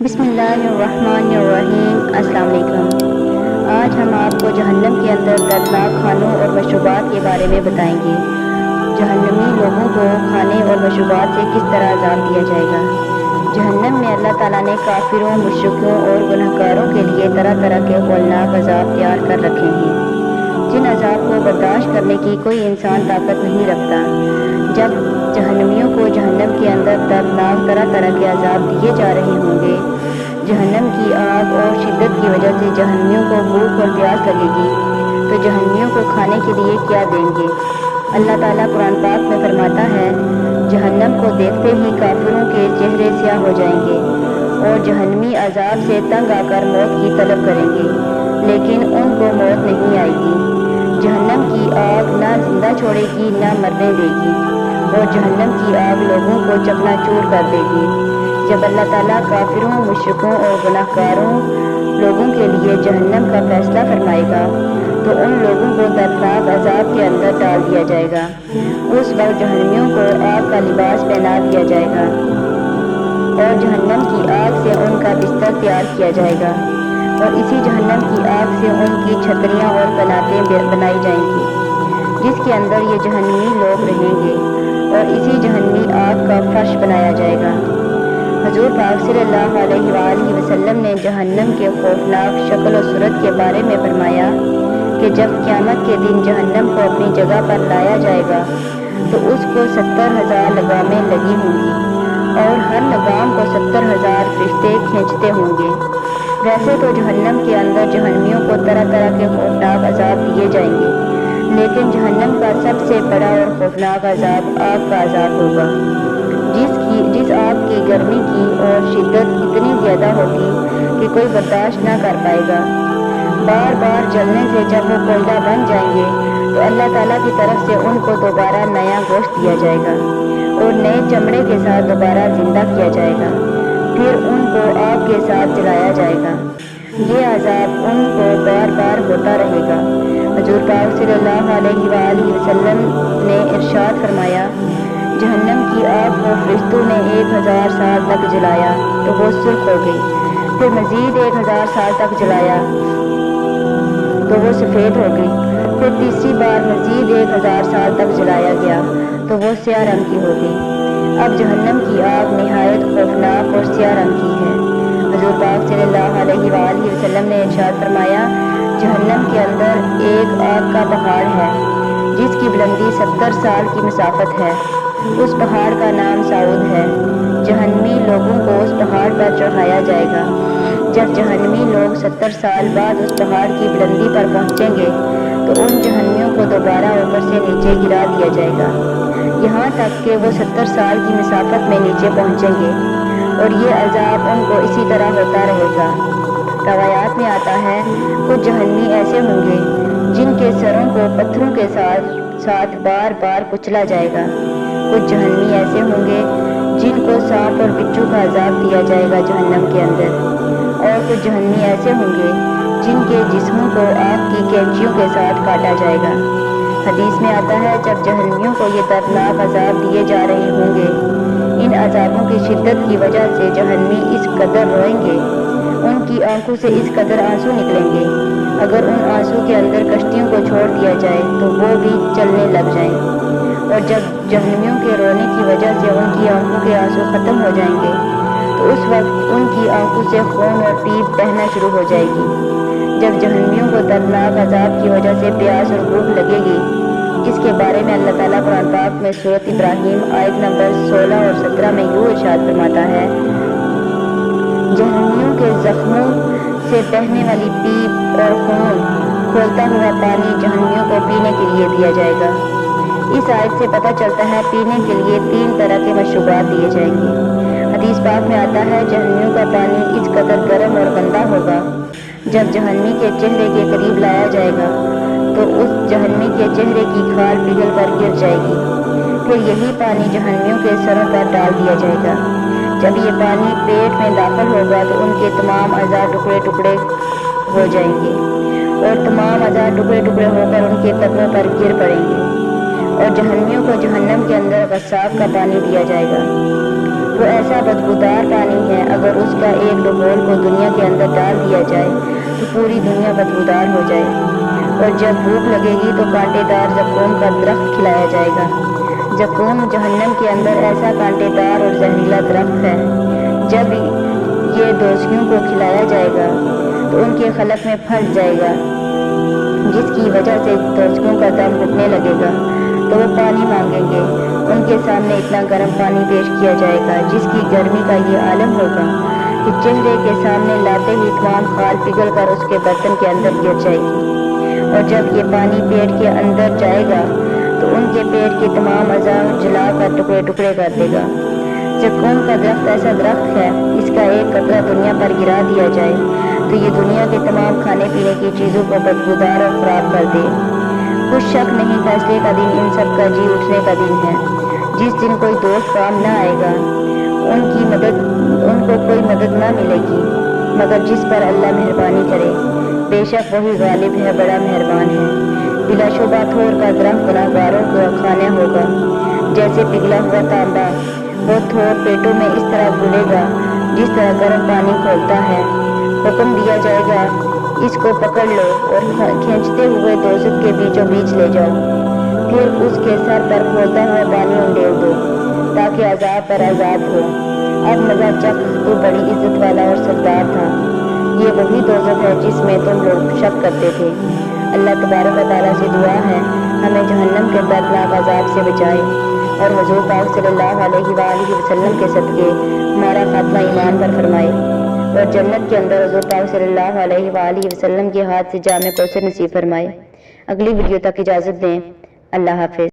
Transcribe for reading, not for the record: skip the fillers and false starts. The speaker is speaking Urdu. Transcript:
بسم اللہ الرحمن الرحیم۔ السلام علیکم۔ آج ہم آپ کو جہنم کے اندر دردناک کھانوں اور مشروبات کے بارے میں بتائیں گے۔ جہنمی لوگوں کو کھانے اور مشروبات سے کس طرح عذاب دیا جائے گا۔ جہنم میں اللہ تعالیٰ نے کافروں، مشرکوں اور گنہگاروں کے لیے طرح طرح کے ہولناک عذاب تیار کر رکھے ہیں، جن عذاب کو برداشت کرنے کی کوئی انسان طاقت نہیں رکھتا۔ جب جہنمیوں کو جہنم کے اندر دردناک طرح طرح کے عذاب دیے جا رہے ہوں گے، جہنم کی آگ اور شدت کی وجہ سے جہنمیوں کو بھوک اور پیاس لگے گی، تو جہنمیوں کو کھانے کے لیے کیا دیں گے؟ اللہ تعالیٰ قرآن پاک میں فرماتا ہے، جہنم کو دیکھتے ہی کافروں کے چہرے سیاہ ہو جائیں گے اور جہنمی عذاب سے تنگ آ کر موت کی طلب کریں گے، لیکن ان کو موت نہیں آئے گی۔ جہنم کی آگ نہ زندہ چھوڑے گی نہ مرنے دے گی، اور جہنم کی آگ لوگوں کو چکنا چور کر دے گی۔ جب اللہ تعالیٰ کافروں، مشرکوں اور گنہگاروں لوگوں کے لیے جہنم کا فیصلہ فرمائے گا تو ان لوگوں کو دردناک عذاب کے اندر ڈال دیا جائے گا۔ اس وقت جہنمیوں کو آگ کا لباس پہنا دیا جائے گا اور جہنم کی آگ سے ان کا بستر تیار کیا جائے گا، اور اسی جہنم کی آگ سے ان کی چھتریاں اور قناتیں بنائی جائیں گی، جس کے اندر یہ جہنمی لوگ رہیں گے، اور اسی جہنمی آگ کا فرش بنایا جائے گا۔ حضور پاک صلی اللہ علیہ وآلہ وسلم نے جہنم کے خوفناک شکل و صورت کے بارے میں فرمایا کہ جب قیامت کے دن جہنم کو اپنی جگہ پر لایا جائے گا تو اس کو 70,000 لگامیں لگی ہوں گی، اور ہر لگام کو 70,000 فرشتے کھینچتے ہوں گے۔ ویسے تو جہنم کے اندر جہنمیوں کو طرح طرح کے خوفناک عذاب دیے جائیں گے، لیکن جہنم کا سب سے بڑا اور خوفناک عذاب آگ کا عذاب ہوگا، جس آگ کی گرمی کی اور شدت اتنی زیادہ ہوگی کہ کوئی برداشت نہ کر پائے گا۔ بار بار جلنے سے جب وہ کوئلہ بن جائیں گے تو اللہ تعالیٰ کی طرف سے ان کو دوبارہ نیا گوشت دیا جائے گا اور نئے چمڑے کے ساتھ دوبارہ زندہ کیا جائے گا، پھر ان کو آگ کے ساتھ جلایا جائے گا۔ یہ عذاب ان کو بار بار ہوتا رہے گا۔ حضور پاک صلی اللہ علیہ وآلہ وسلم نے ارشاد فرمایا، جہنم کی آگ کو فرشتوں نے 1000 سال تک جلایا تو وہ سرخ ہو گئی، پھر مزید 1000 سال تک جلایا تو وہ سفید ہو گئی، پھر تیسری بار مزید 1000 سال تک جلایا گیا تو وہ سیاہ رنگ کی ہو گئی۔ اب جہنم کی آگ نہایت خوفناک اور سیاہ رنگ کی ہے۔ حضور پاک صلی اللہ علیہ وآلہ وسلم نے ارشاد فرمایا، جہنم کے اندر ایک آگ کا پہاڑ ہے جس کی بلندی 70 سال کی مسافت ہے۔ اس پہاڑ کا نام سعود ہے۔ جہنمی لوگوں کو اس پہاڑ پر چڑھایا جائے گا۔ جب جہنمی لوگ 70 سال بعد اس پہاڑ کی بلندی پر پہنچیں گے تو ان جہنمیوں کو دوبارہ اوپر سے نیچے گرا دیا جائے گا، یہاں تک کہ وہ 70 سال کی مسافت میں نیچے پہنچیں گے، اور یہ عذاب ان کو اسی طرح ہوتا رہے گا۔ روایات میں آتا ہے، کچھ جہنمی ایسے ہوں گے جن کے سروں کو پتھروں کے ساتھ بار بار کچلا جائے گا۔ کچھ جہنمی ایسے ہوں گے جن کو سانپ اور بچھو کا عذاب دیا جائے گا جہنم کے اندر، اور کچھ جہنمی ایسے ہوں گے جن کے جسموں کو آگ کی کینچیوں کے ساتھ کاٹا جائے گا۔ حدیث میں آتا ہے، جب جہنمیوں کو یہ دردناک عذاب دیے جا رہے ہوں گے، ان عذابوں کی شدت کی وجہ سے جہنمی اس قدر روئیں گے، ان کی آنکھوں سے اس قدر آنسو نکلیں گے، اگر ان آنسو کے اندر کشتیوں کو چھوڑ دیا جائے تو وہ بھی چلنے لگ جائیں، اور جب جہنمیوں کے رونے کی وجہ سے ان کی آنکھوں کے آنسو ختم ہو جائیں گے تو اس وقت ان کی آنکھوں سے خون اور پیپ بہنا شروع ہو جائے گی۔ جب جہنمیوں کو دردناک عذاب کی وجہ سے پیاس اور بھوک لگے گی، جس کے بارے میں اللہ تعالیٰ قرآن پاک میں سورۃ ابراہیم آیت نمبر 16 اور 17 میں یوں ارشاد فرماتا ہے، جہنمیوں کے زخموں سے بہنے والی پیپ اور خون کھولتا ہوا پانی جہنمیوں کو پینے کے لیے دیا جائے گا۔ اس آیت سے پتہ چلتا ہے پینے کے لیے 3 طرح کے مشروبات دیے جائیں گے۔ حدیث پاک میں آتا ہے، جہنمیوں کا پانی اس قدر گرم اور گندا ہوگا، جب جہنمی کے چہرے کے قریب لایا جائے گا تو اس جہنمی کے چہرے کی کھال پگھل کر گر جائے گی، پھر یہی پانی جہنمیوں کے سروں پر ڈال دیا جائے گا۔ جب یہ پانی پیٹ میں داخل ہوگا تو ان کے تمام اعضاء ٹکڑے ٹکڑے ہو جائیں گے، اور تمام اعضاء ٹکڑے ٹکڑے ہو کر ان کے قدموں پر گر پڑیں گے، اور جہنمیوں کو جہنم کے اندر غصاب کا پانی دیا جائے گا۔ وہ ایسا بدبودار پانی ہے، اگر اس کا ایک ڈبول کو دنیا کے اندر ڈال دیا جائے تو پوری دنیا بدبودار ہو جائے۔ اور جب بھوک لگے گی تو کانٹے دار زقوم کا درخت کھلایا جائے گا۔ زقوم جہنم کے اندر ایسا کانٹے دار اور زہریلا درخت ہے، جب یہ دوزخیوں کو کھلایا جائے گا تو ان کے خلق میں پھٹ جائے گا، جس کی وجہ سے دوزخیوں کا دم گھٹنے لگے گا، تو وہ پانی مانگیں گے۔ ان کے سامنے اتنا گرم پانی پیش کیا جائے گا جس کی گرمی کا یہ عالم ہوگا کہ چہرے کے سامنے لاتے ہی تمام خال پگھل کر اس کے برتن کے اندر گر جائے گی۔ اور جب یہ پانی پیٹ کے اندر جائے گا تو ان کے پیٹ کے تمام اعضاء جلا کر ٹکڑے ٹکڑے کر دے گا۔ زقوم کا درخت ایسا درخت ہے، اس کا ایک قطرہ دنیا پر گرا دیا جائے تو یہ دنیا کے تمام کھانے پینے کی چیزوں کو بدبودار اور خراب کر دے۔ کچھ شک نہیں، فیصلے کا دن ان سب کا جی اٹھنے کا دن ہے۔ جس دن کوئی دوست کام نہ آئے گا، ان کو کوئی مدد نہ ملے گی مگر جس پر اللہ مہربانی کرے۔ بے شک وہی غالب ہے، بڑا مہربان ہے۔ بلا شبہ تھور کا درخت گناہگاروں کا کھانا ہوگا، جیسے پگھلا ہوا تانبا۔ وہ تھور پیٹوں میں اس طرح گھلے گا جس طرح گرم پانی کھولتا ہے۔ حکم دیا جائے گا، اس کو پکڑ لو اور کھینچتے ہوئے دوزخ کے بیچوں بیچ لے جاؤ۔ پھر اس کے سر پر کھولتا ہوا پانی انڈیل دو تاکہ عذاب پر عذاب ہو۔ اب مزہ چکھ، تو بڑی عزت والا اور سردار تھا۔ یہ وہی دوزخ ہے جس میں تم لوگ شک کرتے تھے۔ اللہ تبارک و تعالیٰ سے دعا ہے ہمیں جہنم کے دردناک عذاب سے بچائے اور حضور پاک صلی اللہ علیہ وآلہ وسلم کے صدقے ہمارا خاتمہ ایمان پر فرمائے اور جنت کے اندر حضور پاک صلی اللہ علیہ وآلہ وسلم کے ہاتھ سے جام کوثر نصیب فرمائے۔ اگلی ویڈیو تک اجازت دیں۔ اللہ حافظ۔